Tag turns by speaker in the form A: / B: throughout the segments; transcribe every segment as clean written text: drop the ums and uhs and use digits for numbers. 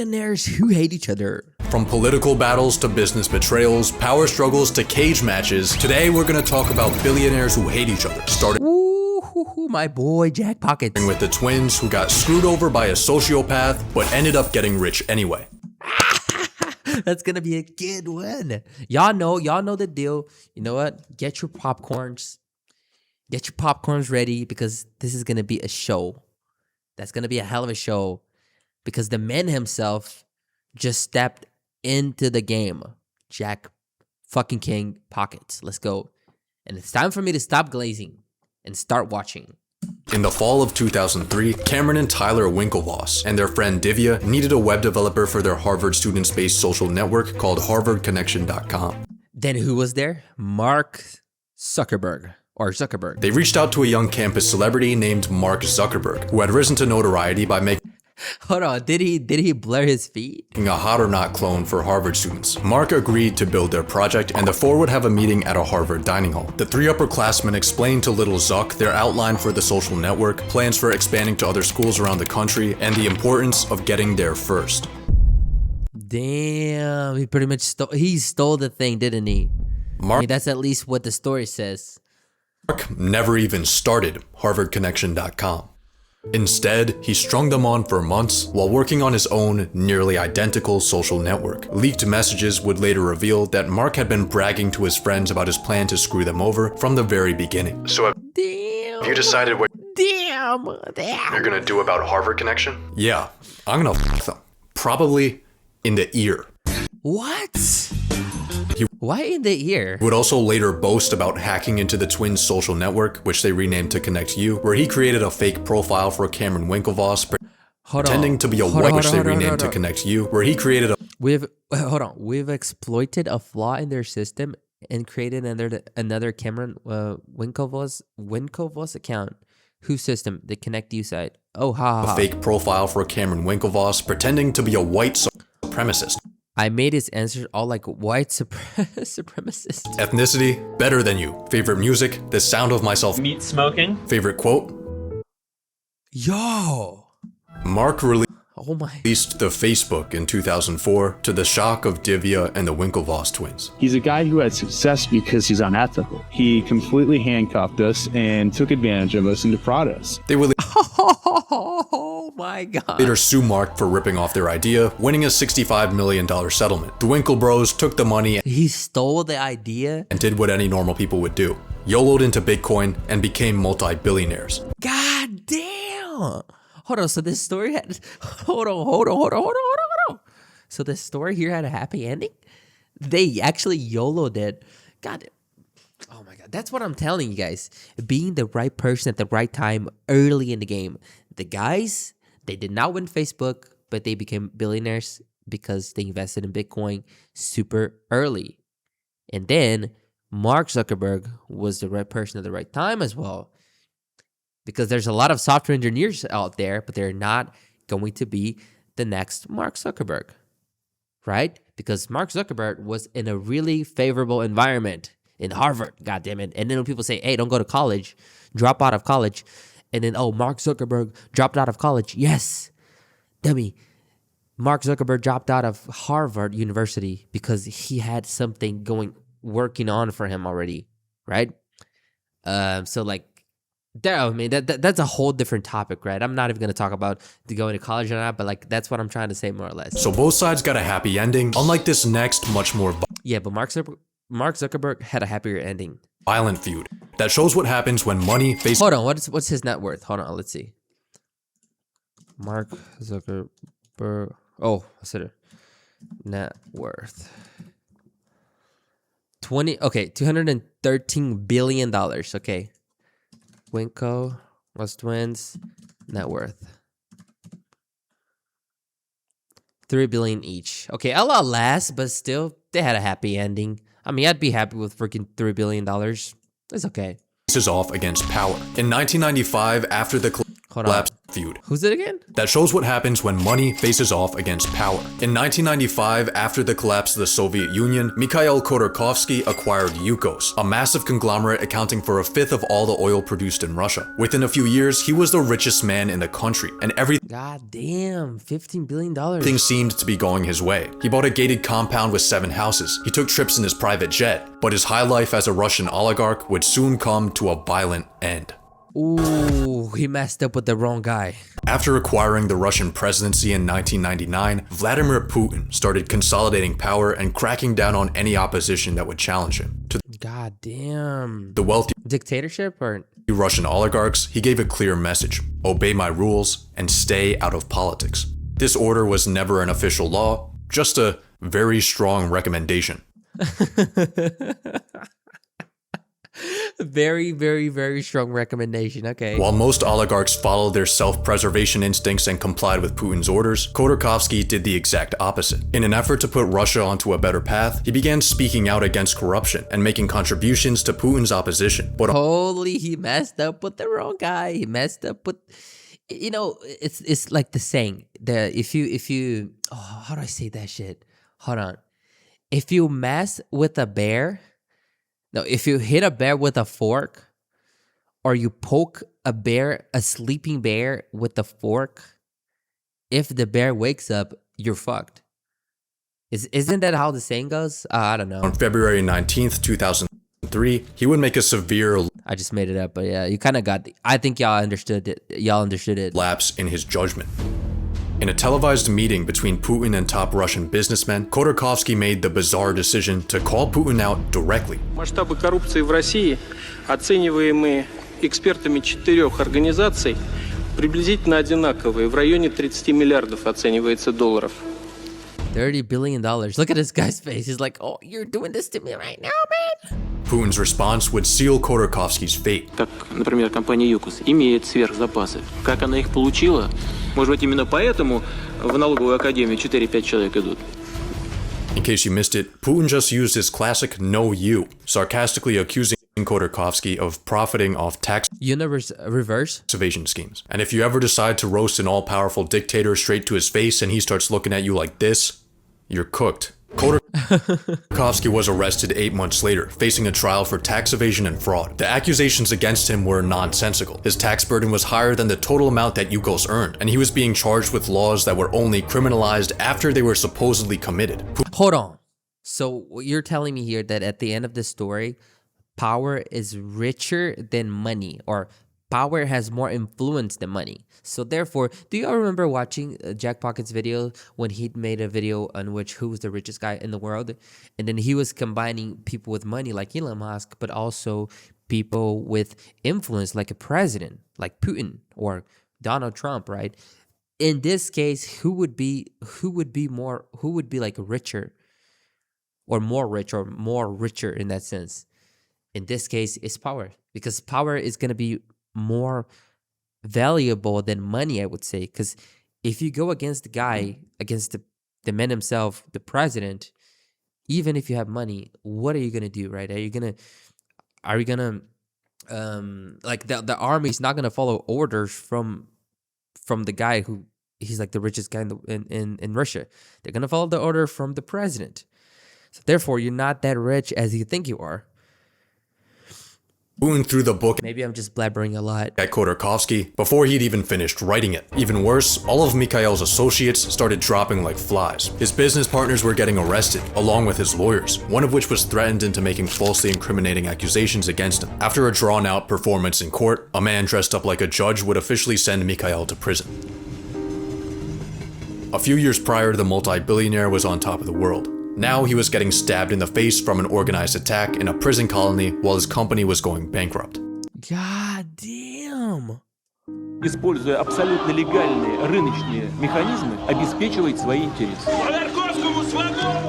A: billionaires who hate each other.
B: From political battles to business betrayals, power struggles to cage matches, today we're gonna talk about billionaires who hate each other. Starting
A: My boy Jack Pockets.
B: with the twins who got screwed over by a sociopath but ended up getting rich anyway.
A: That's gonna be a good one. Y'all know the deal. You know what? Get your popcorns. Get your popcorns ready because this is gonna be a show. That's gonna be a hell of a show because the man himself just stepped into the game. Jack fucking King Pockets. Let's go. And it's time for me to stop glazing and start watching.
B: In the fall of 2003, Cameron and Tyler Winklevoss and their friend Divya needed a web developer for their Harvard students-based social network called HarvardConnection.com.
A: Then who was there? Mark Zuckerberg. Or Zuckerberg.
B: They reached out to a young campus celebrity named Mark Zuckerberg, who had risen to notoriety by making
A: Hold on, did he blur his feet?
B: a Hot or Not clone for Harvard students. Mark agreed to build their project, and the four would have a meeting at a Harvard dining hall. The three upperclassmen explained to little Zuck their outline for the social network, plans for expanding to other schools around the country, and the importance of getting there first.
A: Damn, he pretty much stole the thing, didn't he? I mean, that's at least what the story says.
B: Mark never even started HarvardConnection.com. Instead, he strung them on for months while working on his own nearly identical social network. Leaked messages would later reveal that Mark had been bragging to his friends about his plan to screw them over from the very beginning. So have you decided what you're gonna do about Harvard Connection? Yeah, I'm gonna f them. Probably in the ear.
A: What? Why in the ear?
B: He would also later boast about hacking into the twins' social network, which they renamed to Connect You, where he created a fake profile for Cameron Winklevoss, pretending to be a white, which they renamed to Connect You, where he created a
A: We've exploited a flaw in their system and created another Cameron Winklevoss account. Whose system? The Connect You site. Oh, ha.
B: Fake profile for Cameron Winklevoss, pretending to be a white supremacist.
A: I made his answers all like white supremacist.
B: Ethnicity, better than you. Favorite music, the sound of myself.
C: Meat smoking.
B: Favorite quote?
A: Yo.
B: Mark
A: Oh my.
B: released the Facebook in 2004 to the shock of Divya and the Winklevoss twins.
D: He's a guy who had success because he's unethical. He completely handcuffed us and took advantage of us and defrauded us.
B: They would
A: Oh my god.
B: later sue Mark for ripping off their idea, winning a $65 million settlement. The Winkle Bros took the money
A: He stole the idea.
B: and did what any normal people would do. YOLO'd into Bitcoin and became multi-billionaires.
A: God damn. Hold on, so this story had hold on. So this story here had a happy ending? They actually YOLO'd it. God, oh my god, that's what I'm telling you guys. Being the right person at the right time early in the game. The guys, they did not win Facebook, but they became billionaires because they invested in Bitcoin super early. And then Mark Zuckerberg was the right person at the right time as well. Because there's a lot of software engineers out there, but they're not going to be the next Mark Zuckerberg, right? Because Mark Zuckerberg was in a really favorable environment in Harvard, goddammit. And then when people say, hey, don't go to college, drop out of college. And then, oh, Mark Zuckerberg dropped out of college. Yes, dummy. Mark Zuckerberg dropped out of Harvard University because he had something working on for him already, right? So like, I mean, that's a whole different topic, right? I'm not even going to talk about going to college or not, but like that's what I'm trying to say more or less.
B: So both sides got a happy ending, unlike this next, much more
A: Yeah, but Mark Zuckerberg had a happier ending.
B: violent feud that shows what happens when money faces.
A: Hold on, what's his net worth? Hold on, let's see. Mark Zuckerberg. Oh, I said it. Net worth. $213 billion. Okay. Winkle was twins. Net worth. $3 billion each. Okay, a lot less, but still, they had a happy ending. I mean, I'd be happy with freaking $3 billion. It's okay.
B: Faces off against power. In 1995, after the collapse feud.
A: Who's it again?
B: That shows what happens when money faces off against power. In 1995, after the collapse of the Soviet Union, Mikhail Khodorkovsky acquired Yukos, a massive conglomerate accounting for a fifth of all the oil produced in Russia. Within a few years, he was the richest man in the country, and everything
A: God damn, $15 billion.
B: seemed to be going his way. He bought a gated compound with 7 houses. He took trips in his private jet, but his high life as a Russian oligarch would soon come to a violent end.
A: Ooh, he messed up with the wrong guy.
B: After acquiring the Russian presidency in 1999, Vladimir Putin started consolidating power and cracking down on any opposition that would challenge him. To
A: God damn.
B: the wealthy
A: Dictatorship or?
B: Russian oligarchs, he gave a clear message: obey my rules and stay out of politics. This order was never an official law, just a very strong recommendation.
A: Very, very, very strong recommendation. Okay.
B: While most oligarchs followed their self-preservation instincts and complied with Putin's orders, Khodorkovsky did the exact opposite. In an effort to put Russia onto a better path, he began speaking out against corruption and making contributions to Putin's opposition. But
A: Holy, he messed up with the wrong guy. He messed up with, you know, it's like the saying, if you oh, how do I say that shit? Hold on. If you mess with a bear, no, if you hit a bear with a fork, or you poke a sleeping bear with a fork, if the bear wakes up, you're fucked. Isn't that how the saying goes? I don't know.
B: on February 19th, 2003, he would make a severe
A: I just made it up, but yeah, you kind of got I think y'all understood it. Y'all understood it.
B: lapse in his judgment. In a televised meeting between Putin and top Russian businessmen, Khodorkovsky made the bizarre decision to call Putin out directly.
C: Масштабы коррупции в России, оцениваемые экспертами 4 организаций, приблизительно одинаковые. В районе 30 миллиардов оценивается долларов.
A: $30 billion. Look at this guy's face. He's like, oh, you're doing this to me right now, man.
B: Putin's response would seal Khodorkovsky's fate.
C: Так, например, компания ЮКОС имеет сверхзапасы. Как она их получила? Может быть, именно поэтому в налоговую академию 4-5 человек идут?
B: In case you missed it, Putin just used his classic "no you," sarcastically accusing Khodorkovsky of profiting off tax
A: Universe reverse.
B: evasion schemes. And if you ever decide to roast an all-powerful dictator straight to his face and he starts looking at you like this, you're cooked. Khodorkovsky was arrested 8 months later, facing a trial for tax evasion and fraud. The accusations against him were nonsensical. His tax burden was higher than the total amount that Yukos earned, and he was being charged with laws that were only criminalized after they were supposedly committed.
A: Hold on. So you're telling me here that at the end of the story, power is richer than money, or power has more influence than money. So therefore, do you all remember watching Jack Pocket's video when he made a video on which who was the richest guy in the world? And then he was combining people with money like Elon Musk, but also people with influence like a president, like Putin or Donald Trump, right? In this case, who would be like richer or more rich or more richer in that sense? In this case, it's power, because power is going to be more valuable than money, I would say. Because if you go against the guy, against the man himself, the president, even if you have money, what are you gonna do, right? Are you gonna like the army is not gonna follow orders from the guy who he's like the richest guy in Russia. They're gonna follow the order from the president. So therefore, you're not that rich as you think you are.
B: Putin threw the book
A: Maybe I'm just blabbering a lot.
B: at Khodorkovsky before he'd even finished writing it. Even worse, all of Mikhail's associates started dropping like flies. His business partners were getting arrested, along with his lawyers, one of which was threatened into making falsely incriminating accusations against him. After a drawn-out performance in court, a man dressed up like a judge would officially send Mikhail to prison. A few years prior, the multi-billionaire was on top of the world. Now he was getting stabbed in the face from an organized attack in a prison colony while his company was going bankrupt.
A: God damn.
E: Используя абсолютно легальные рыночные механизмы, обеспечивать свои интересы.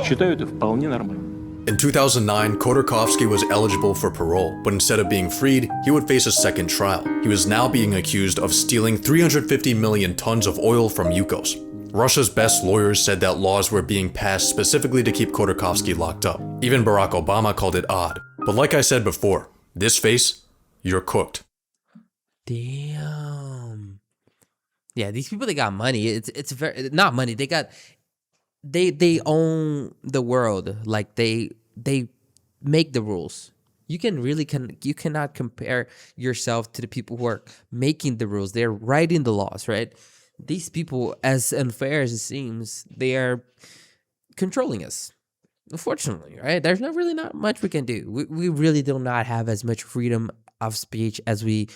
E: Считаю это вполне нормально.
B: In 2009, Khodorkovsky was eligible for parole, but instead of being freed, he would face a second trial. He was now being accused of stealing 350 million tons of oil from Yukos. Russia's best lawyers said that laws were being passed specifically to keep Khodorkovsky locked up. Even Barack Obama called it odd. But like I said before, this face, you're cooked.
A: Damn. Yeah, these people, they got money. It's very not money. They own the world. Like they make the rules. You cannot compare yourself to the people who are making the rules. They're writing the laws, right? These people, as unfair as it seems, they are controlling us. Unfortunately, right? There's not much we can do. We really do not have as much freedom of speech as we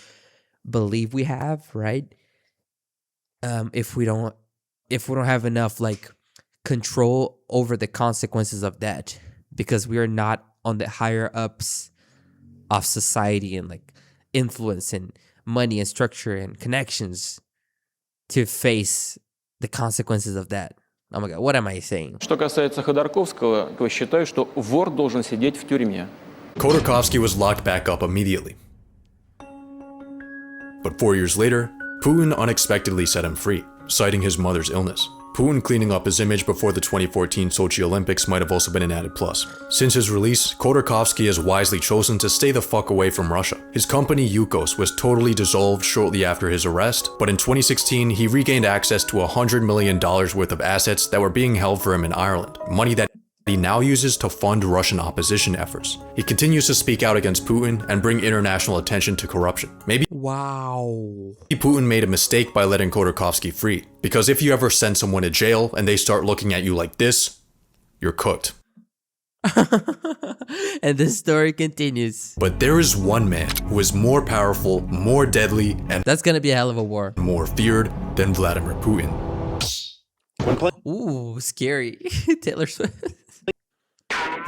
A: believe we have, right? If we don't have enough like control over the consequences of that, because we are not on the higher ups of society and like influence and money and structure and connections to face the consequences of that. Oh my God, what am I saying?
E: Что касается Ходорковского, то считаю, что вор должен сидеть в тюрьме.
B: Khodorkovsky was locked back up immediately. But 4 years later, Putin unexpectedly set him free, citing his mother's illness. Putin cleaning up his image before the 2014 Sochi Olympics might have also been an added plus. Since his release, Khodorkovsky has wisely chosen to stay the fuck away from Russia. His company Yukos was totally dissolved shortly after his arrest, but in 2016 he regained access to $100 million worth of assets that were being held for him in Ireland, money that he now uses to fund Russian opposition efforts. He continues to speak out against Putin and bring international attention to corruption. Maybe Putin made a mistake by letting Khodorkovsky free, because if you ever send someone to jail and they start looking at you like this, you're cooked.
A: And the story continues.
B: But there is one man who is more powerful, more deadly, and
A: That's gonna be a hell of a war.
B: more feared than Vladimir Putin.
A: Ooh, scary. Taylor Swift.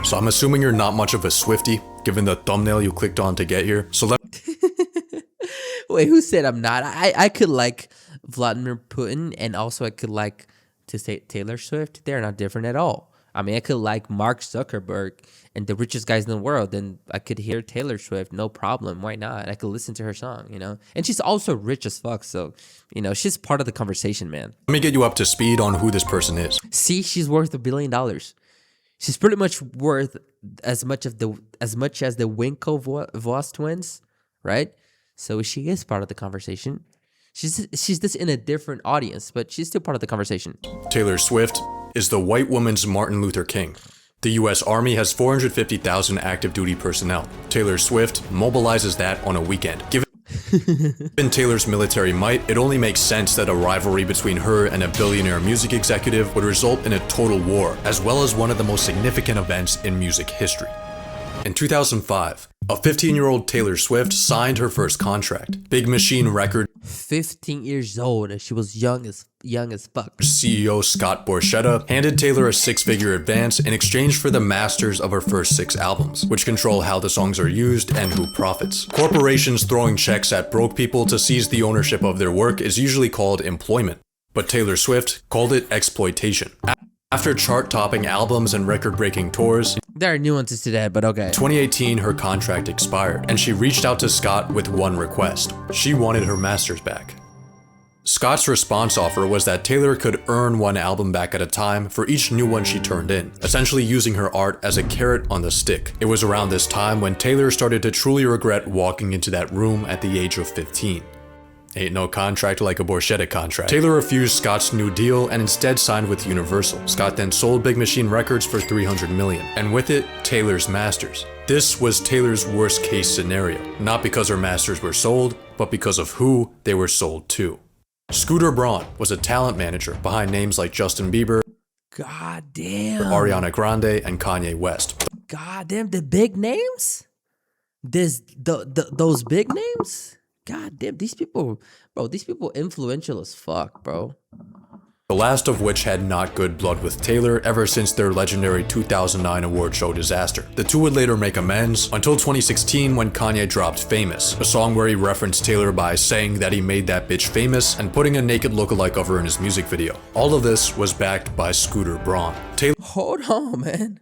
B: So I'm assuming you're not much of a Swiftie, given the thumbnail you clicked on to get here. So let
A: Wait, who said I'm not? I could like Vladimir Putin, and also I could like to say Taylor Swift. They're not different at all. I mean, I could like Mark Zuckerberg and the richest guys in the world, and I could hear Taylor Swift, no problem. Why not? I could listen to her song, you know? And she's also rich as fuck, so, you know, she's part of the conversation, man.
B: me get you up to speed on who this person is.
A: See, she's worth $1 billion. She's pretty much worth as much as the Winklevoss twins, right? So she is part of the conversation. She's just in a different audience, but she's still part of the conversation.
B: Taylor Swift is the white woman's Martin Luther King. The US Army has 450,000 active duty personnel. Taylor Swift mobilizes that on a weekend. Given Taylor's military might, it only makes sense that a rivalry between her and a billionaire music executive would result in a total war, as well as one of the most significant events in music history. In 2005, a 15-year-old Taylor Swift signed her first contract. Big Machine Records
A: 15 years old, and she was young as fuck.
B: CEO Scott Borchetta handed Taylor a six-figure advance in exchange for the masters of her first 6 albums, which control how the songs are used and who profits. Corporations throwing checks at broke people to seize the ownership of their work is usually called employment, but Taylor Swift called it exploitation. After chart-topping albums and record-breaking tours,
A: There are nuances to that, but okay.
B: 2018 her contract expired, and she reached out to Scott with one request. She wanted her masters back. Scott's response offer was that Taylor could earn one album back at a time for each new one she turned in, essentially using her art as a carrot on the stick. It was around this time when Taylor started to truly regret walking into that room at the age of 15. Ain't no contract like a Borchetta contract. Taylor refused Scott's new deal and instead signed with Universal. Scott then sold Big Machine Records for $300 million, and with it, Taylor's masters. This was Taylor's worst case scenario, not because her masters were sold, but because of who they were sold to. Scooter Braun was a talent manager behind names like Justin Bieber,
A: God damn.
B: Ariana Grande, and Kanye West.
A: God damn, the big names? Those big names? God damn, these people influential as fuck, bro.
B: The last of which had not good blood with Taylor ever since their legendary 2009 award show disaster. The two would later make amends until 2016 when Kanye dropped Famous, a song where he referenced Taylor by saying that he made that bitch famous and putting a naked lookalike of her in his music video. All of this was backed by Scooter Braun.
A: Hold on, man.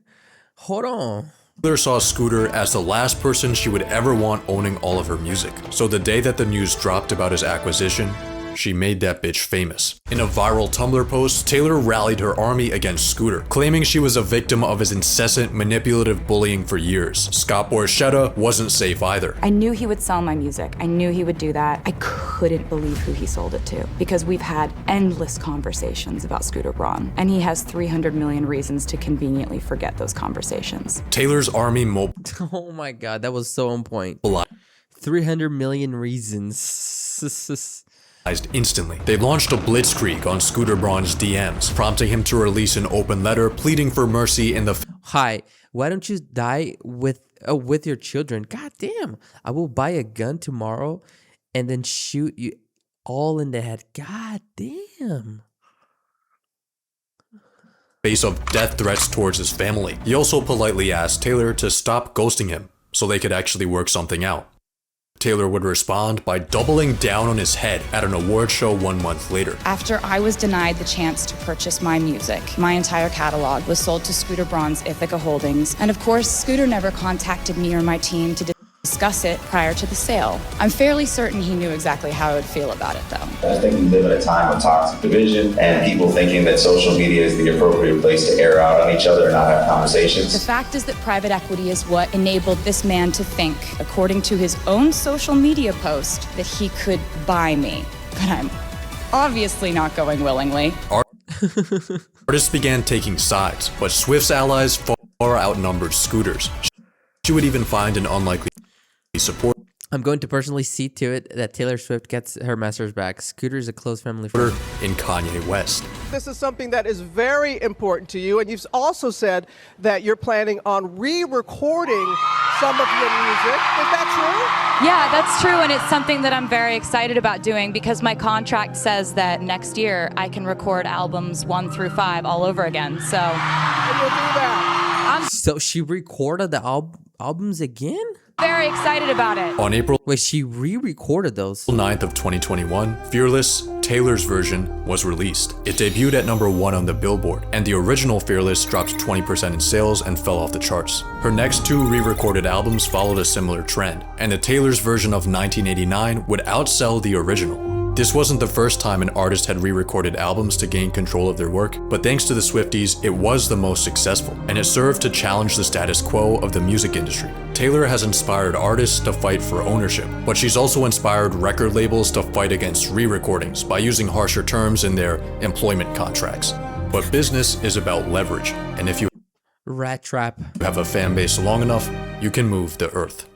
A: Hold on.
B: Taylor saw Scooter as the last person she would ever want owning all of her music. So the day that the news dropped about his acquisition, she made that bitch famous. In a viral Tumblr post, Taylor rallied her army against Scooter, claiming she was a victim of his incessant manipulative bullying for years. Scott Borchetta wasn't safe either.
F: I knew he would sell my music. I knew he would do that. I couldn't believe who he sold it to because we've had endless conversations about Scooter Braun, and he has 300 million reasons to conveniently forget those conversations.
B: Taylor's army
A: Oh my god, that was so on point. 300 million reasons.
B: Instantly. They launched a blitzkrieg on Scooter Braun's DMs, prompting him to release an open letter pleading for mercy in the
A: Hi, why don't you die with your children? God damn, I will buy a gun tomorrow and then shoot you all in the head. God damn.
B: face of death threats towards his family. He also politely asked Taylor to stop ghosting him so they could actually work something out. Taylor would respond by doubling down on his head at an award show 1 month later.
F: After I was denied the chance to purchase my music, my entire catalog was sold to Scooter Braun's Ithaca Holdings. And of course, Scooter never contacted me or my team to discuss it prior to the sale. I'm fairly certain he knew exactly how I would feel about it, though.
G: I think we live in a time of toxic division and people thinking that social media is the appropriate place to air out on each other and not have conversations.
F: The fact is that private equity is what enabled this man to think, according to his own social media post, that he could buy me. But I'm obviously not going willingly.
B: Artists began taking sides, but Swift's allies far outnumbered Scooter's. She would even find an unlikely support.
A: I'm going to personally see to it that Taylor Swift gets her masters back. Scooter is a close family friend.
B: In Kanye West.
H: This is something that is very important to you, and you've also said that you're planning on re-recording some of your music. Is that true?
F: Yeah, that's true, and it's something that I'm very excited about doing because my contract says that next year I can record albums 1 through 5 all over again. So
H: And you'll do that.
A: So she recorded the albums again?
F: Very excited about it.
B: On April
A: Wait, she re-recorded those?
B: 9th of 2021, Fearless, Taylor's version, was released. It debuted at #1 on the Billboard, and the original Fearless dropped 20% in sales and fell off the charts. Her next 2 re-recorded albums followed a similar trend, and the Taylor's version of 1989 would outsell the original. This wasn't the first time an artist had re-recorded albums to gain control of their work, but thanks to the Swifties, it was the most successful, and it served to challenge the status quo of the music industry. Taylor has inspired artists to fight for ownership, but she's also inspired record labels to fight against re-recordings by using harsher terms in their employment contracts. But business is about leverage, and if you
A: Rat trap.
B: have a fan base long enough, you can move the earth.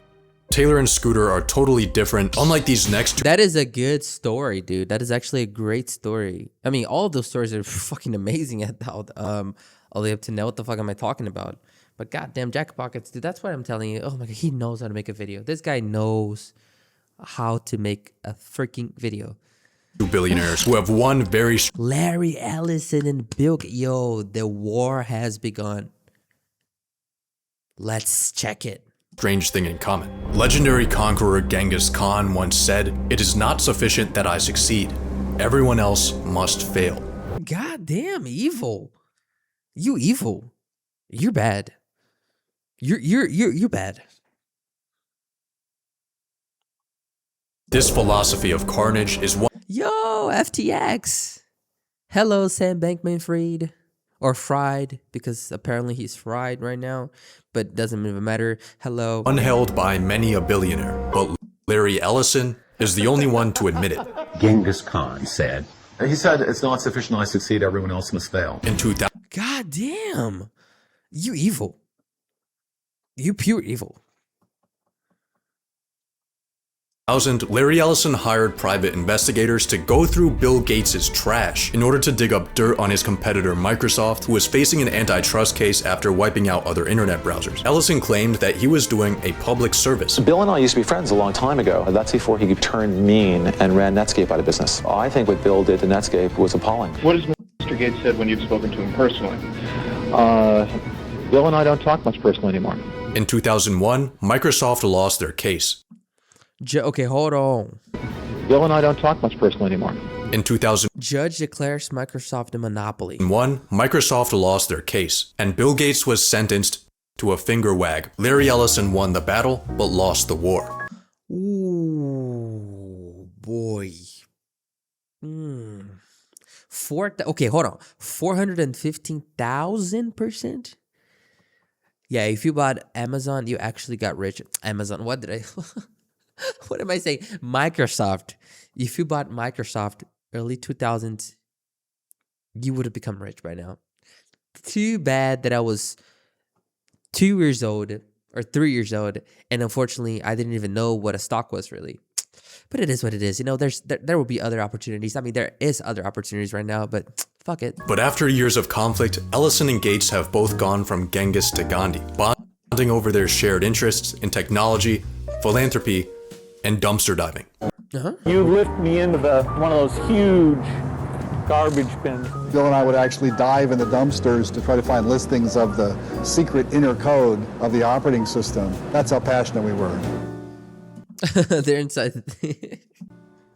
B: Taylor and Scooter are totally different, unlike these next two.
A: That is a good story, dude. That is actually a great story. I mean, all of those stories are fucking amazing all the way up to now. What the fuck am I talking about? But goddamn, Jack Pockets, dude, that's what I'm telling you. Oh my god, he knows how to make a video. This guy knows how to make a freaking video.
B: Billionaires who have one very
A: Larry Ellison and Bill. Yo, the war has begun. Let's check it.
B: strange thing in common. Legendary conqueror Genghis Khan once said, "It is not sufficient that I succeed. Everyone else must fail."
A: Goddamn, evil. You evil. You're bad. You're bad.
B: This philosophy of carnage is one
A: Yo, FTX. Hello, Sam Bankman-Fried. Or fried, because apparently he's fried right now. But doesn't even matter. Hello.
B: unheld by many a billionaire, but Larry Ellison is the only one to admit it.
I: Genghis Khan said, he said, it's not sufficient I succeed, everyone else must fail.
B: In 2000,
A: God damn. You evil. You pure evil.
B: Larry Ellison hired private investigators to go through Bill Gates' trash in order to dig up dirt on his competitor Microsoft, who was facing an antitrust case after wiping out other internet browsers. Ellison claimed that he was doing a public service.
J: Bill and I used to be friends a long time ago. That's before he turned mean and ran Netscape out of business. I think what Bill did to Netscape was appalling.
K: What has Mr. Gates said when you've spoken to him personally? Bill and I don't talk much personally anymore.
B: In 2001, Microsoft lost their case.
A: Okay, hold on.
K: Bill and I don't talk much personally anymore.
B: In 2001,
A: Judge declares Microsoft a monopoly.
B: Microsoft lost their case, and Bill Gates was sentenced to a finger wag. Larry Ellison won the battle, but lost the war.
A: Ooh, boy. Okay, hold on. 415,000%? Yeah, if you bought Amazon, you actually got rich. Amazon, what did I what am I saying? Microsoft. If you bought Microsoft early 2000s, you would have become rich by now. Too bad that I was 2 years old or 3 years old, and unfortunately, I didn't even know what a stock was really. But it is what it is. You know, there will be other opportunities. I mean, there is other opportunities right now, but fuck it.
B: But after years of conflict, Ellison and Gates have both gone from Genghis to Gandhi, bonding over their shared interests in technology, philanthropy, and dumpster diving.
L: You lift me into one of those huge garbage bins.
M: Bill and I would actually dive in the dumpsters to try to find listings of the secret inner code of the operating system. That's how passionate we were.
A: They're inside.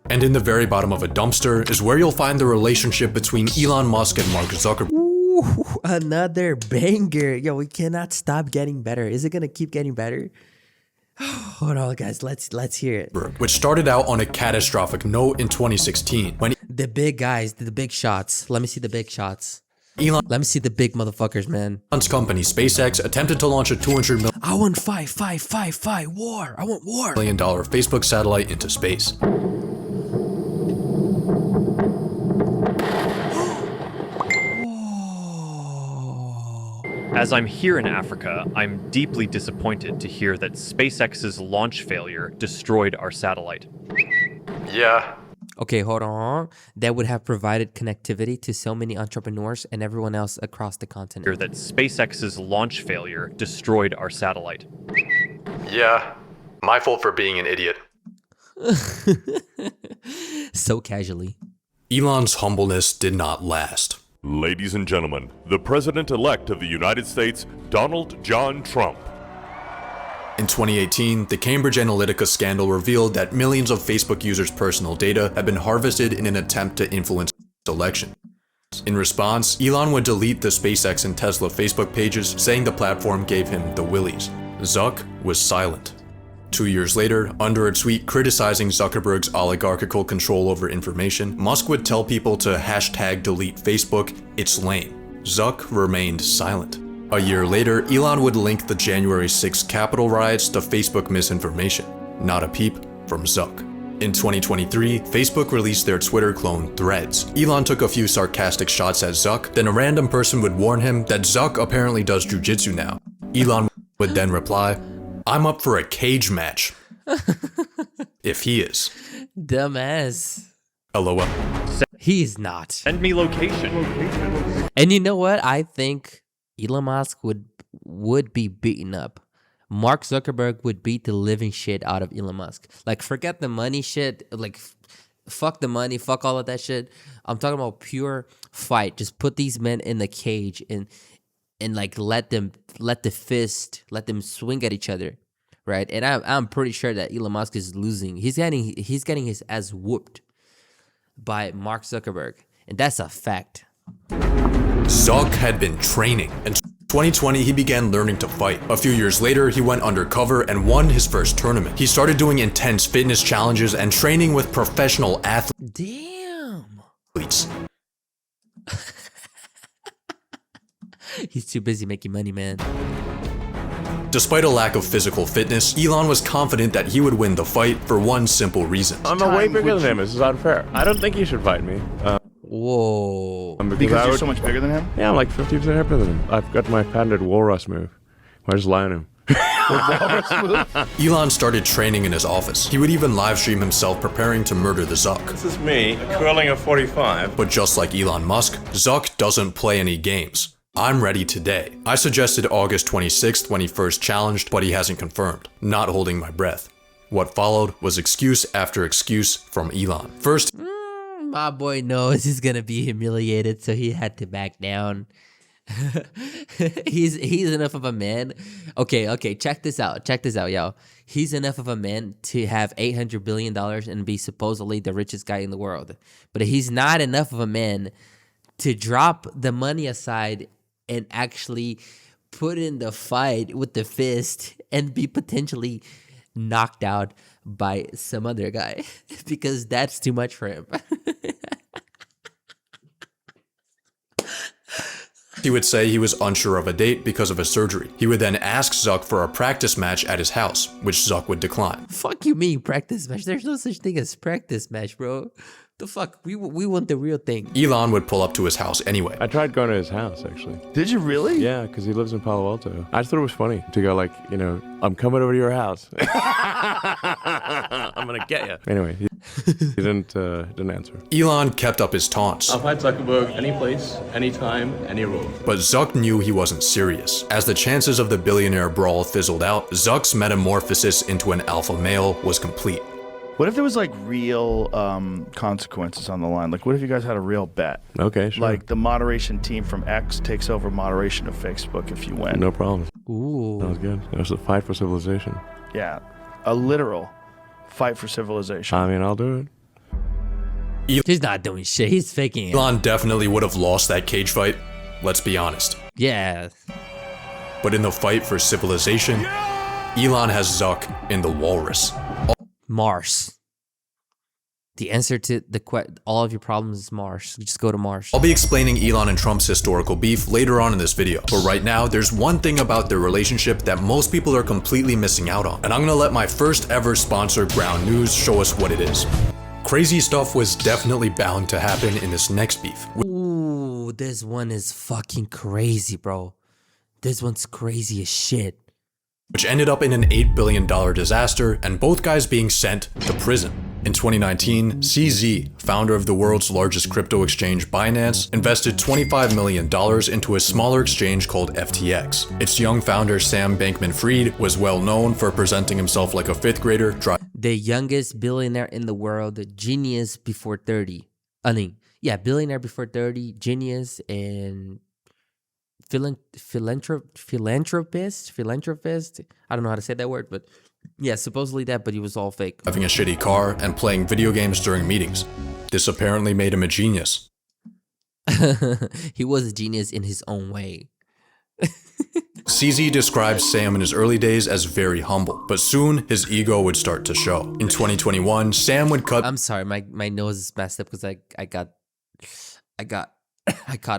B: And in the very bottom of a dumpster is where you'll find the relationship between Elon Musk and Mark Zuckerberg.
A: Ooh, another banger. Yo, we cannot stop getting better. Is it gonna keep getting better? Hold on, guys. Let's hear it.
B: Which started out on a catastrophic note in 2016 when
A: the big guys, the big shots. Let me see the big shots. Let me see the big motherfuckers, man.
B: Elon's company SpaceX attempted to launch a $200 million.
A: I want war. I want war.
B: $1 million Facebook satellite into space.
N: As I'm here in Africa, I'm deeply disappointed to hear that SpaceX's launch failure destroyed our satellite.
B: Yeah.
A: Okay, hold on. That would have provided connectivity to so many entrepreneurs and everyone else across the continent.
N: That SpaceX's launch failure destroyed our satellite.
B: Yeah. My fault for being an idiot.
A: So casually.
B: Elon's humbleness did not last.
O: Ladies and gentlemen, the President-elect of the United States, Donald John Trump.
B: In 2018, the Cambridge Analytica scandal revealed that millions of Facebook users' personal data had been harvested in an attempt to influence the election. In response, Elon would delete the SpaceX and Tesla Facebook pages, saying the platform gave him the willies. Zuck was silent. 2 years later, under a tweet criticizing Zuckerberg's oligarchical control over information, Musk would tell people to #delete Facebook, it's lame. Zuck remained silent. A year later, Elon would link the January 6th Capitol riots to Facebook misinformation. Not a peep from Zuck. In 2023, Facebook released their Twitter clone, Threads. Elon took a few sarcastic shots at Zuck, then a random person would warn him that Zuck apparently does jujitsu now. Elon would then reply, I'm up for a cage match. If he is.
A: Dumbass.
B: LOL.
A: He's not.
N: Send me location.
A: And you know what? I think Elon Musk would be beaten up. Mark Zuckerberg would beat the living shit out of Elon Musk. Like, forget the money shit. Like, fuck the money. Fuck all of that shit. I'm talking about pure fight. Just put these men in the cage and like let them swing at each other, right? And I'm pretty sure that Elon Musk is losing. He's getting his ass whooped by Mark Zuckerberg, and that's a fact.
B: Zuck had been training. In 2020, he began learning to fight. A few years later, he went undercover and won his first tournament. He started doing intense fitness challenges and training with professional athletes.
A: Damn. He's too busy making money, man.
B: Despite a lack of physical fitness, Elon was confident that he would win the fight for one simple reason.
P: I'm way bigger than him. This is unfair. I don't think you should fight me.
A: Whoa.
P: Because
M: you're so much bigger than him?
P: Yeah, I'm like 50% heavier than him. I've got my patented walrus move. I just lie on him.
B: Elon started training in his office. He would even live stream himself preparing to murder the Zuck.
P: This is me, curling a 45.
B: But just like Elon Musk, Zuck doesn't play any games. I'm ready today. I suggested August 26th when he first challenged, but he hasn't confirmed. Not holding my breath. What followed was excuse after excuse from Elon. First,
A: my boy knows he's gonna be humiliated, so he had to back down. he's enough of a man. Okay, check this out, yo. He's enough of a man to have $800 billion and be supposedly the richest guy in the world. But he's not enough of a man to drop the money aside and actually put in the fight with the fist and be potentially knocked out by some other guy, because that's too much for him.
B: He would say he was unsure of a date because of a surgery. He would then ask Zuck for a practice match at his house, which Zuck would decline.
A: Fuck you mean practice match? There's no such thing as practice match, bro. The fuck? We want the real thing.
B: Elon would pull up to his house anyway.
P: I tried going to his house, actually.
Q: Did you really?
P: Yeah, because he lives in Palo Alto. I just thought it was funny to go like, you know, I'm coming over to your house. I'm gonna get you. Anyway, he didn't answer.
B: Elon kept up his taunts.
I: I'll fight Zuckerberg any place, anytime, any room.
B: But Zuck knew he wasn't serious. As the chances of the billionaire brawl fizzled out, Zuck's metamorphosis into an alpha male was complete.
Q: What if there was like real consequences on the line? Like, what if you guys had a real bet?
P: Okay, sure.
Q: Like the moderation team from X takes over moderation of Facebook if you win.
P: No problem.
A: Ooh.
P: That was good. That was a fight for civilization.
Q: Yeah, a literal fight for civilization.
P: I mean, I'll do it.
A: He's not doing shit. He's faking it.
B: Elon definitely would have lost that cage fight. Let's be honest.
A: Yeah.
B: But in the fight for civilization, Elon has Zuck in the walrus.
A: Mars. The answer to all of your problems is Mars. Just go to Mars.
B: I'll be explaining Elon and Trump's historical beef later on in this video. But right now, there's one thing about their relationship that most people are completely missing out on. And I'm gonna let my first ever sponsor, Ground News, show us what it is. Crazy stuff was definitely bound to happen in this next beef.
A: Ooh, this one is fucking crazy, bro. This one's crazy as shit.
B: Which ended up in an $8 billion disaster and both guys being sent to prison. In 2019, CZ, founder of the world's largest crypto exchange Binance, invested $25 million into a smaller exchange called FTX. Its young founder Sam Bankman-Fried was well known for presenting himself like a fifth grader.
A: The youngest billionaire in the world, genius before 30. Billionaire before 30, genius, and philanthropist. I don't know how to say that word, but yeah, supposedly that, but he was all fake.
B: Having a shitty car and playing video games during meetings. This apparently made him a genius.
A: He was a genius in his own way.
B: CZ describes Sam in his early days as very humble, but soon his ego would start to show. In 2021, Sam would cut—
A: I'm sorry, my nose is messed up because I caught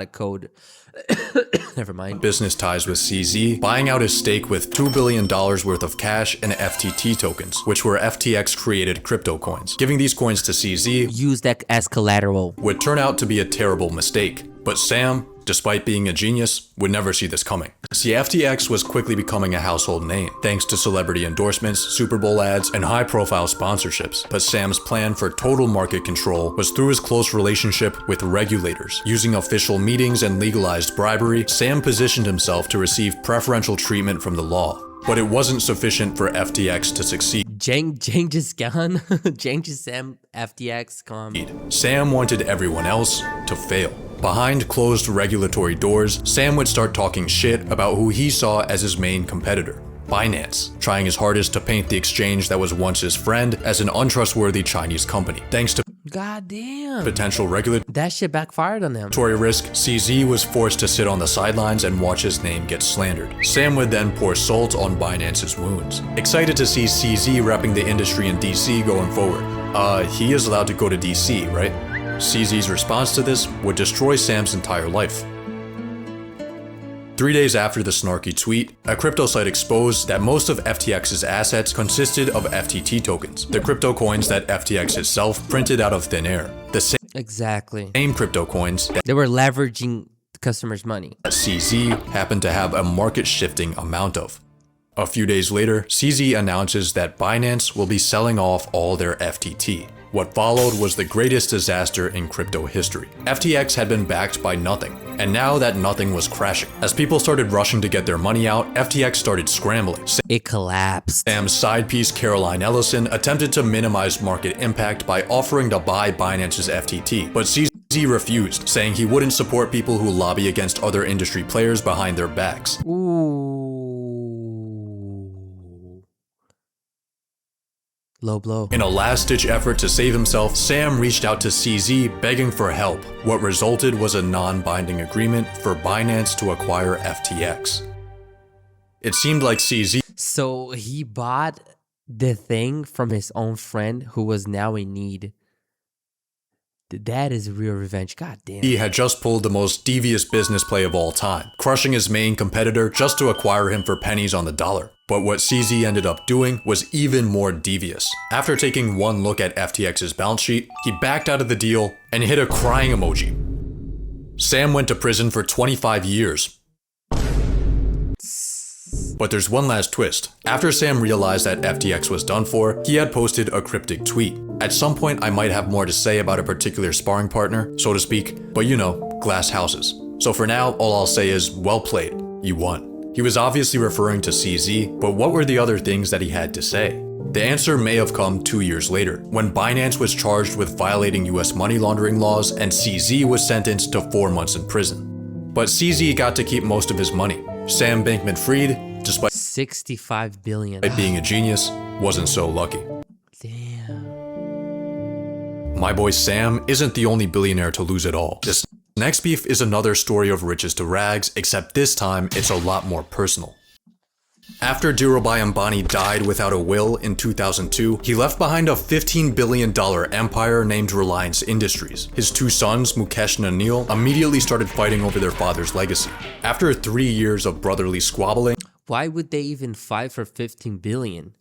A: a code. Never mind.
B: Business ties with CZ, buying out his stake with $2 billion worth of cash and FTT tokens, which were FTX created crypto coins. Giving these coins to CZ,
A: used that as collateral,
B: would turn out to be a terrible mistake. But Sam, despite being a genius, would never see this coming. See, FTX was quickly becoming a household name, thanks to celebrity endorsements, Super Bowl ads, and high-profile sponsorships. But Sam's plan for total market control was through his close relationship with regulators. Using official meetings and legalized bribery, Sam positioned himself to receive preferential treatment from the law. But it wasn't sufficient for FTX to succeed.
A: Genghis Khan? Genghis Sam, FTX,
B: Sam wanted everyone else to fail. Behind closed regulatory doors, Sam would start talking shit about who he saw as his main competitor, Binance, trying his hardest to paint the exchange that was once his friend as an untrustworthy Chinese company. Thanks to
A: goddamn
B: potential
A: that shit backfired on them.
B: Risk, CZ was forced to sit on the sidelines and watch his name get slandered. Sam would then pour salt on Binance's wounds. Excited to see CZ repping the industry in DC going forward. He is allowed to go to DC, right? CZ's response to this would destroy Sam's entire life. 3 days after the snarky tweet, a crypto site exposed that most of FTX's assets consisted of FTT tokens, the crypto coins that FTX itself printed out of thin air. The same crypto coins that
A: they were leveraging customers' money.
B: CZ happened to have a market-shifting amount of. A few days later, CZ announces that Binance will be selling off all their FTT. What followed was the greatest disaster in crypto history. FTX had been backed by nothing, and now that nothing was crashing. As people started rushing to get their money out, FTX started scrambling.
A: It collapsed.
B: Sam's side piece, Caroline Ellison, attempted to minimize market impact by offering to buy Binance's FTT, but CZ refused, saying he wouldn't support people who lobby against other industry players behind their backs.
A: Ooh. Low blow.
B: In a last-ditch effort to save himself, Sam reached out to CZ begging for help. What resulted was a non-binding agreement for Binance to acquire FTX. It seemed like CZ—
A: So he bought the thing from his own friend who was now in need. That is real revenge. God damn.
B: He had just pulled the most devious business play of all time, crushing his main competitor just to acquire him for pennies on the dollar. But what CZ ended up doing was even more devious. After taking one look at FTX's balance sheet, he backed out of the deal and hit a crying emoji. Sam went to prison for 25 years. But there's one last twist. After Sam realized that FTX was done for, he had posted a cryptic tweet. At some point, I might have more to say about a particular sparring partner, so to speak, but you know, glass houses. So for now, all I'll say is, well played, you won. He was obviously referring to CZ, but what were the other things that he had to say? The answer may have come 2 years later, when Binance was charged with violating US money laundering laws and CZ was sentenced to 4 months in prison. But CZ got to keep most of his money. Sam Bankman-Fried, despite
A: 65 billion
B: being a genius, wasn't so lucky.
A: Damn.
B: My boy Sam isn't the only billionaire to lose it all. This next beef is another story of riches to rags, except this time it's a lot more personal. After Dhirubhai Ambani died without a will in 2002, he left behind a $15 billion empire named Reliance Industries. His two sons, Mukesh and Anil, immediately started fighting over their father's legacy. After 3 years of brotherly squabbling,
A: why would they even fight for 15 billion?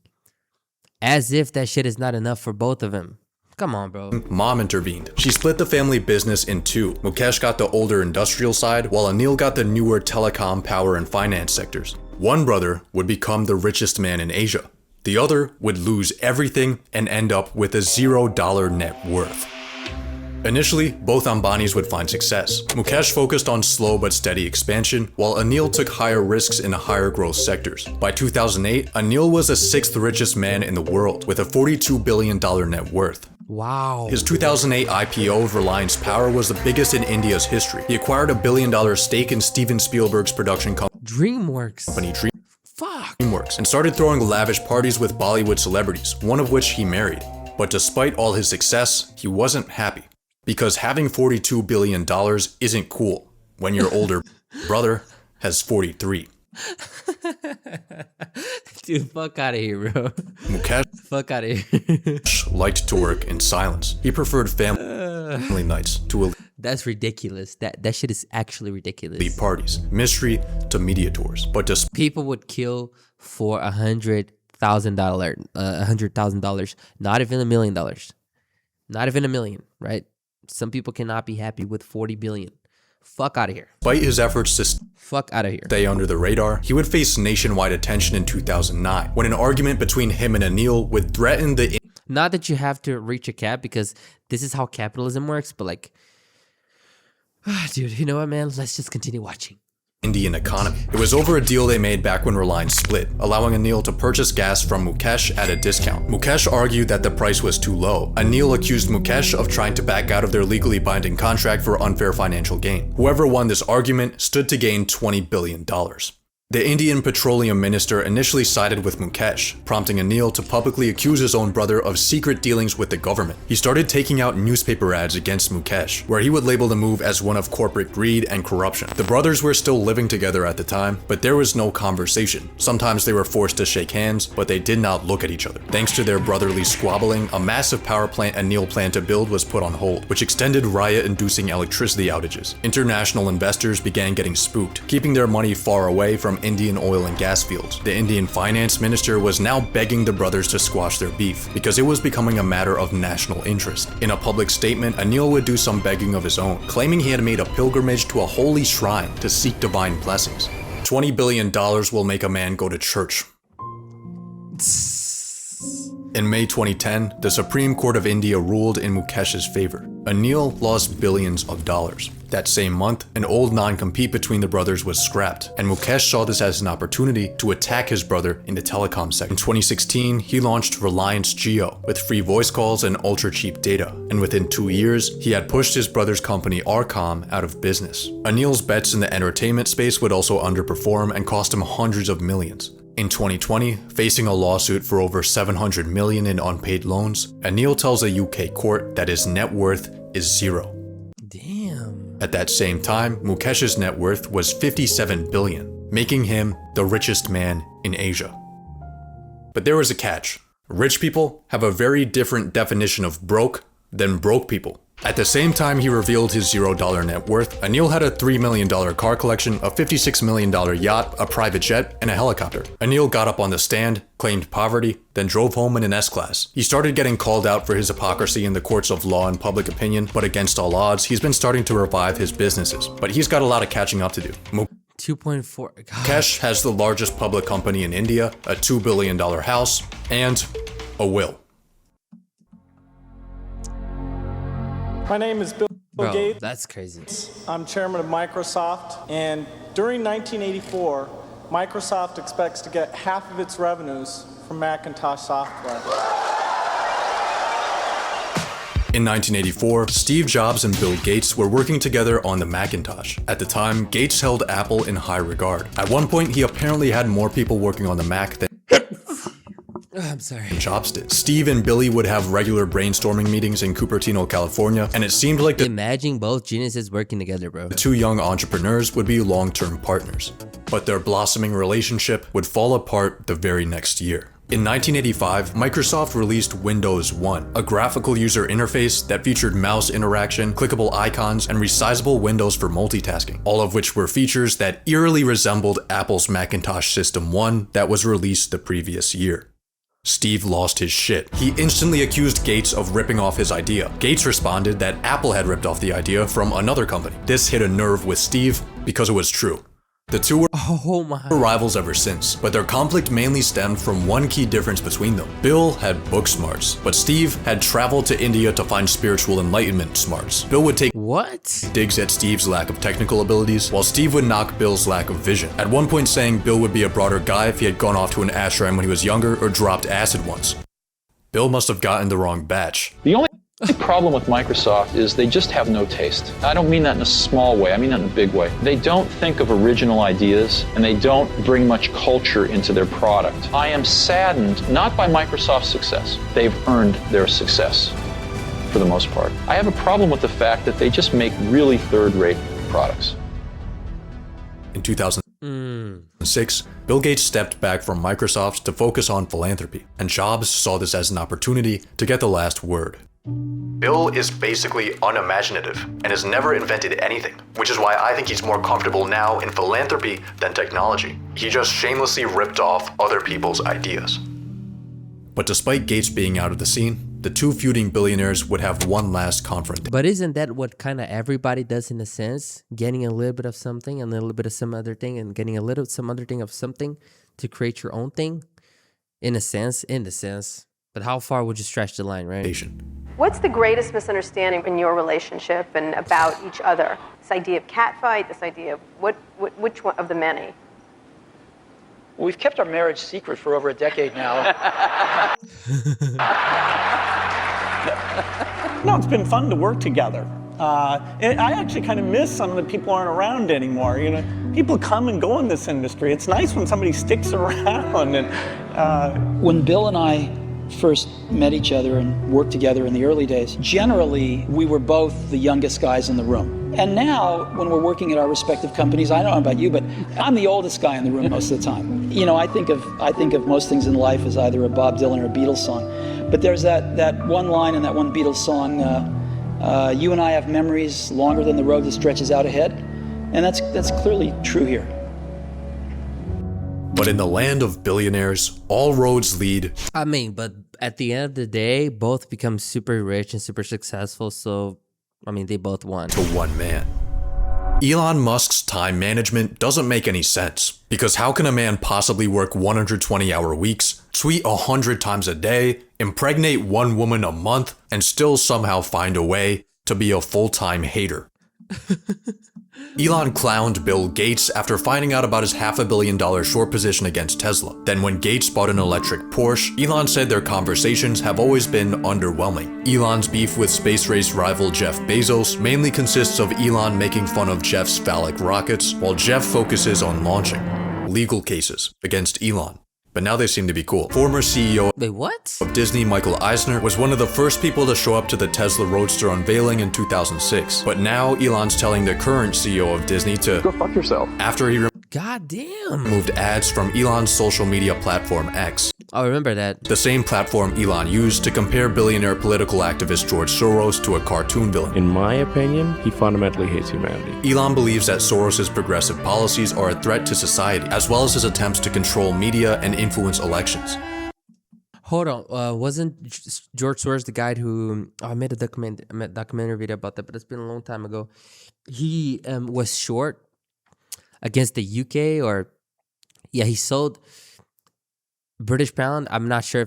A: As if that shit is not enough for both of them. Come on, bro.
B: Mom intervened. She split the family business in two. Mukesh got the older industrial side, while Anil got the newer telecom, power, and finance sectors. One brother would become the richest man in Asia. The other would lose everything and end up with a $0 net worth. Initially, both Ambanis would find success. Mukesh focused on slow but steady expansion, while Anil took higher risks in higher growth sectors. By 2008, Anil was the 6th richest man in the world, with a $42 billion net worth.
A: Wow.
B: His 2008 IPO of Reliance Power was the biggest in India's history. He acquired a $1 billion stake in Steven Spielberg's production company
A: DreamWorks.
B: DreamWorks, and started throwing lavish parties with Bollywood celebrities, one of which he married. But despite all his success, he wasn't happy. Because having $42 billion isn't cool when your older brother has 43.
A: Dude, fuck out of here, bro.
B: Mukesh
A: fuck out of here.
B: liked to work in silence. He preferred family nights to
A: that's ridiculous. That shit is actually ridiculous.
B: elite parties, mystery to media tours. But
A: people would kill for $100,000, not even $1 million, not even $1 million, right? Some people cannot be happy with 40 billion. Fuck out of here.
B: Despite his efforts to
A: fuck out of here,
B: stay under the radar, he would face nationwide attention in 2009 when an argument between him and Anil would threaten the
A: not that you have to reach a cap, because this is how capitalism works, but like, dude, you know what, man? Let's just continue watching.
B: Indian economy. It was over a deal they made back when Reliance split, allowing Anil to purchase gas from Mukesh at a discount. Mukesh argued that the price was too low. Anil accused Mukesh of trying to back out of their legally binding contract for unfair financial gain. Whoever won this argument stood to gain $20 billion. The Indian petroleum minister initially sided with Mukesh, prompting Anil to publicly accuse his own brother of secret dealings with the government. He started taking out newspaper ads against Mukesh, where he would label the move as one of corporate greed and corruption. The brothers were still living together at the time, but there was no conversation. Sometimes they were forced to shake hands, but they did not look at each other. Thanks to their brotherly squabbling, a massive power plant Anil planned to build was put on hold, which extended riot-inducing electricity outages. International investors began getting spooked, keeping their money far away from Indian oil and gas fields. The Indian finance minister was now begging the brothers to squash their beef because it was becoming a matter of national interest. In a public statement, Anil would do some begging of his own, claiming he had made a pilgrimage to a holy shrine to seek divine blessings. $20 billion will make a man go to church. In May 2010, the Supreme Court of India ruled in Mukesh's favor. Anil lost billions of dollars. That same month, an old non-compete between the brothers was scrapped, and Mukesh saw this as an opportunity to attack his brother in the telecom sector. In 2016, he launched Reliance Jio with free voice calls and ultra-cheap data, and within 2 years, he had pushed his brother's company Arcom out of business. Anil's bets in the entertainment space would also underperform and cost him hundreds of millions. In 2020, facing a lawsuit for over $700 million in unpaid loans, Anil tells a UK court that his net worth is zero.
A: Damn.
B: At that same time, Mukesh's net worth was $57 billion, making him the richest man in Asia. But there was a catch. Rich people have a very different definition of broke than broke people. At the same time he revealed his $0 net worth, Anil had a $3 million car collection, a $56 million yacht, a private jet, and a helicopter. Anil got up on the stand, claimed poverty, then drove home in an S-Class. He started getting called out for his hypocrisy in the courts of law and public opinion, but against all odds, he's been starting to revive his businesses. But he's got a lot of catching up to do.
A: 2.4.
B: Mukesh has the largest public company in India, a $2 billion house, and a will.
L: My name is Bill
A: Bro,
L: Gates.
A: that's crazy.
L: I'm chairman of Microsoft, and during 1984, Microsoft expects to get half of its revenues from Macintosh software.
B: In 1984, Steve Jobs and Bill Gates were working together on the Macintosh. At the time, Gates held Apple in high regard. At one point, he apparently had more people working on the Mac than
A: I'm sorry.
B: Jobs did. Steve and Billy would have regular brainstorming meetings in Cupertino, California, and it seemed like
A: imagine both geniuses working together, bro.
B: The two young entrepreneurs would be long-term partners. But their blossoming relationship would fall apart the very next year. In 1985, Microsoft released Windows 1, a graphical user interface that featured mouse interaction, clickable icons, and resizable windows for multitasking, all of which were features that eerily resembled Apple's Macintosh System 1 that was released the previous year. Steve lost his shit. He instantly accused Gates of ripping off his idea. Gates responded that Apple had ripped off the idea from another company. This hit a nerve with Steve because it was true. The two were rivals ever since, but their conflict mainly stemmed from one key difference between them. Bill had book smarts, but Steve had traveled to India to find spiritual enlightenment smarts. Bill would take digs at Steve's lack of technical abilities, while Steve would knock Bill's lack of vision. At one point saying Bill would be a broader guy if he had gone off to an ashram when he was younger or dropped acid once. Bill must have gotten the wrong batch.
J: The only problem with Microsoft is they just have no taste. I don't mean that in a small way, I mean that in a big way. They don't think of original ideas, and they don't bring much culture into their product. I am saddened, not by Microsoft's success. They've earned their success, for the most part. I have a problem with the fact that they just make really third-rate products.
B: In 2006, Bill Gates stepped back from Microsoft to focus on philanthropy, and Jobs saw this as an opportunity to get the last word. Bill is basically unimaginative and has never invented anything, which is why I think he's more comfortable now in philanthropy than technology. He just shamelessly ripped off other people's ideas. But despite Gates being out of the scene, the two feuding billionaires would have one last confrontation.
A: But isn't that what kind of everybody does in a sense? Getting a little bit of something and a little bit of some other thing and getting a little some other thing of something to create your own thing? In a sense. But how far would you stretch the line, right?
R: What's the greatest misunderstanding in your relationship and about each other? This idea of catfight, this idea of which one of the many?
S: Well, we've kept our marriage secret for over a decade now.
L: No, it's been fun to work together. I actually kind of miss some of the people aren't around anymore. You know, people come and go in this industry. It's nice when somebody sticks around. And
S: when Bill and I first met each other and worked together in the early days, generally we were both the youngest guys in the room. And now when we're working at our respective companies, I don't know about you, but I'm the oldest guy in the room most of the time. You know, I think of most things in life as either a Bob Dylan or a Beatles song. But there's that one line in that one Beatles song, you and I have memories longer than the road that stretches out ahead. And that's clearly true here.
B: But in the land of billionaires, all roads lead.
A: I mean, but at the end of the day, both become super rich and super successful. So, I mean, they both won.
B: To one man. Elon Musk's time management doesn't make any sense. Because how can a man possibly work 120-hour weeks, tweet 100 times a day, impregnate one woman a month, and still somehow find a way to be a full-time hater? Elon clowned Bill Gates after finding out about his $500 million short position against Tesla. Then when Gates bought an electric Porsche, Elon said their conversations have always been underwhelming. Elon's beef with space race rival Jeff Bezos mainly consists of Elon making fun of Jeff's phallic rockets, while Jeff focuses on launching legal cases against Elon. But now they seem to be cool. Former CEO of Disney, Michael Eisner, was one of the first people to show up to the Tesla Roadster unveiling in 2006. But now Elon's telling the current CEO of Disney to
J: go fuck yourself.
B: After he
A: God damn.
B: removed ads from Elon's social media platform X.
A: I remember that.
B: The same platform Elon used to compare billionaire political activist George Soros to a cartoon villain.
P: In my opinion, he fundamentally hates humanity.
B: Elon believes that Soros's progressive policies are a threat to society, as well as his attempts to control media and influence elections.
A: Hold on, wasn't George Soros the guy who I made a documentary video about that, but it's been a long time ago. He was short against the UK, or yeah, he sold British pound. I'm not sure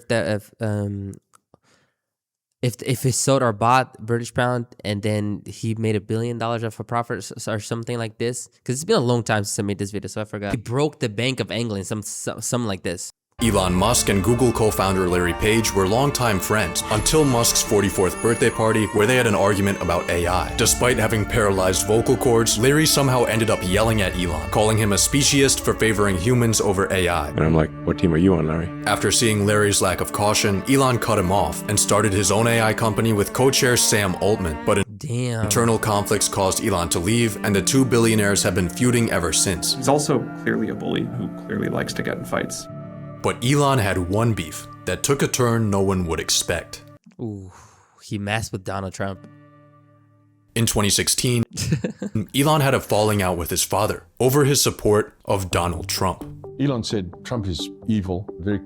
A: if he sold or bought British pound, and then he made $1 billion off a profit or something like this. Because it's been a long time since I made this video, so I forgot. He broke the Bank of England, something like this.
B: Elon Musk and Google co-founder Larry Page were longtime friends until Musk's 44th birthday party, where they had an argument about AI. Despite having paralyzed vocal cords, Larry somehow ended up yelling at Elon, calling him a speciesist for favoring humans over AI.
P: And I'm like, what team are you on, Larry?
B: After seeing Larry's lack of caution, Elon cut him off and started his own AI company with co-chair Sam Altman. But internal conflicts caused Elon to leave, and the two billionaires have been feuding ever since.
T: He's also clearly a bully who clearly likes to get in fights.
B: But Elon had one beef that took a turn no one would expect.
A: Ooh, he messed with Donald Trump.
B: In 2016, Elon had a falling out with his father over his support of Donald Trump.
U: Elon said Trump is evil. Very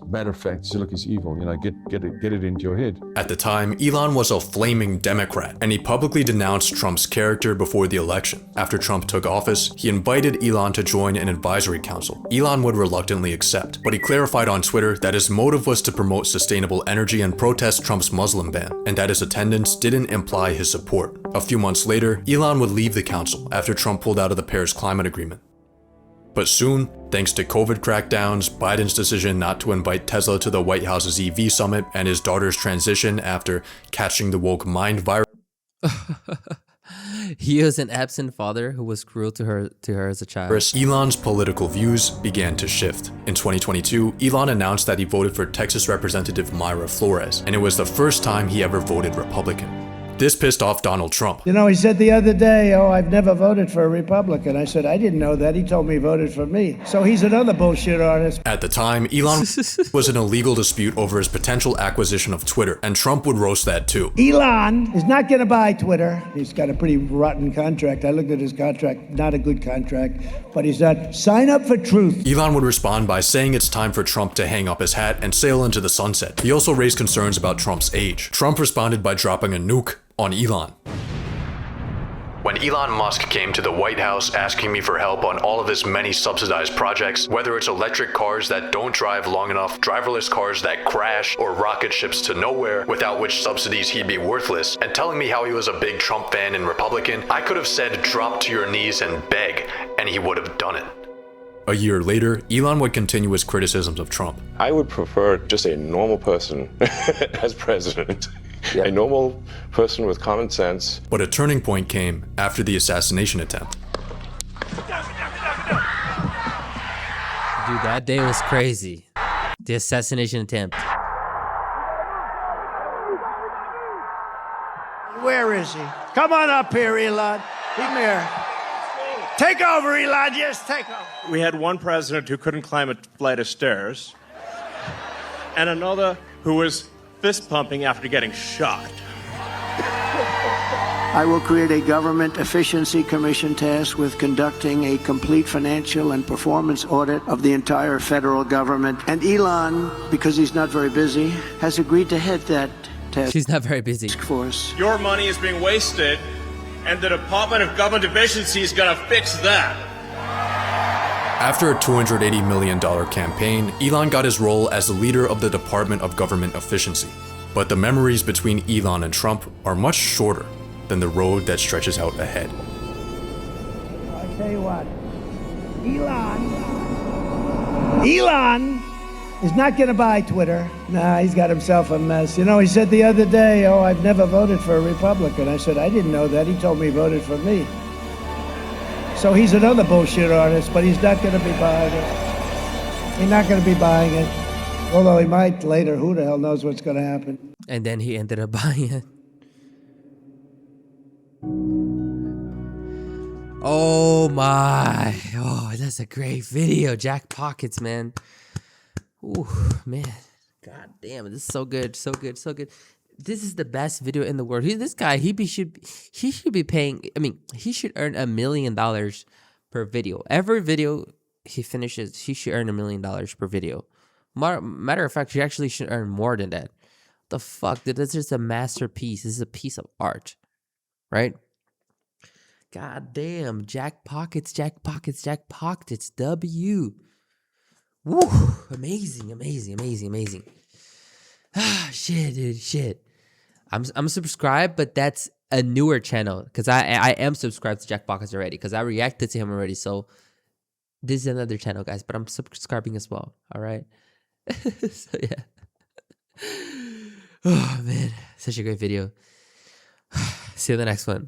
U: matter of fact, look, he's evil. You know, get it into your head.
B: At the time, Elon was a flaming Democrat, and he publicly denounced Trump's character before the election. After Trump took office, he invited Elon to join an advisory council. Elon would reluctantly accept, but he clarified on Twitter that his motive was to promote sustainable energy and protest Trump's Muslim ban, and that his attendance didn't imply his support. A few months later, Elon would leave the council after Trump pulled out of the Paris Climate Agreement. But soon, thanks to COVID crackdowns, Biden's decision not to invite Tesla to the White House's EV summit, and his daughter's transition after catching the woke mind virus.
A: He is an absent father who was cruel to her as a child.
B: Elon's political views began to shift. In 2022, Elon announced that he voted for Texas Representative Mayra Flores, and it was the first time he ever voted Republican. This pissed off Donald Trump.
V: You know, he said the other day, oh, I've never voted for a Republican. I said, I didn't know that. He told me he voted for me. So he's another bullshit artist.
B: At the time, Elon was in a legal dispute over his potential acquisition of Twitter, and Trump would roast that too.
V: Elon is not going to buy Twitter. He's got a pretty rotten contract. I looked at his contract, not a good contract, but he's not. Sign up for truth.
B: Elon would respond by saying it's time for Trump to hang up his hat and sail into the sunset. He also raised concerns about Trump's age. Trump responded by dropping a nuke on Elon. When Elon Musk came to the White House asking me for help on all of his many subsidized projects, whether it's electric cars that don't drive long enough, driverless cars that crash, or rocket ships to nowhere, without which subsidies he'd be worthless, and telling me how he was a big Trump fan and Republican, I could have said drop to your knees and beg, and he would have done it. A year later, Elon would continue his criticisms of Trump.
W: I would prefer just a normal person as president. A normal person with common sense.
B: But a turning point came after the assassination attempt.
A: Dude, that day was crazy. The assassination attempt.
V: Where is he? Come on up here, Elon. Come here. Take over, Elon. Yes, take over.
X: We had one president who couldn't climb a flight of stairs, and another who was fist pumping after getting shot.
V: I will create a government efficiency commission tasked with conducting a complete financial and performance audit of the entire federal government. And Elon, because he's not very busy, has agreed to head that task.
A: She's not very busy.
V: Force.
X: Your money is being wasted, and the Department of Government Efficiency is going to fix that.
B: After a $280 million campaign, Elon got his role as the leader of the Department of Government Efficiency. But the memories between Elon and Trump are much shorter than the road that stretches out ahead.
V: I tell you what, Elon is not going to buy Twitter. Nah, he's got himself a mess. You know, he said the other day, oh, I've never voted for a Republican. I said, I didn't know that. He told me he voted for me. So he's another bullshit artist, but he's not going to be buying it. He's not going to be buying it. Although he might later. Who the hell knows what's going to happen?
A: And then he ended up buying it. Oh my. Oh, that's a great video. Jack Pockets, man. Ooh, man. God damn, this is so good, so good, so good. This is the best video in the world. This guy, he should be paying. I mean, he should earn $1 million per video. Every video he finishes, he should earn $1 million per video. Matter of fact, he actually should earn more than that. The fuck, dude, this is a masterpiece. This is a piece of art, right? God damn, Jack Pockets, Jack Pockets, Jack Pockets, W. Woo, amazing, amazing, amazing, amazing. Ah, shit, dude, shit. I'm subscribed, but that's a newer channel because I am subscribed to Jack Pockets already because I reacted to him already. So this is another channel, guys, but I'm subscribing as well. All right. So yeah. Oh man, such a great video. See you in the next one.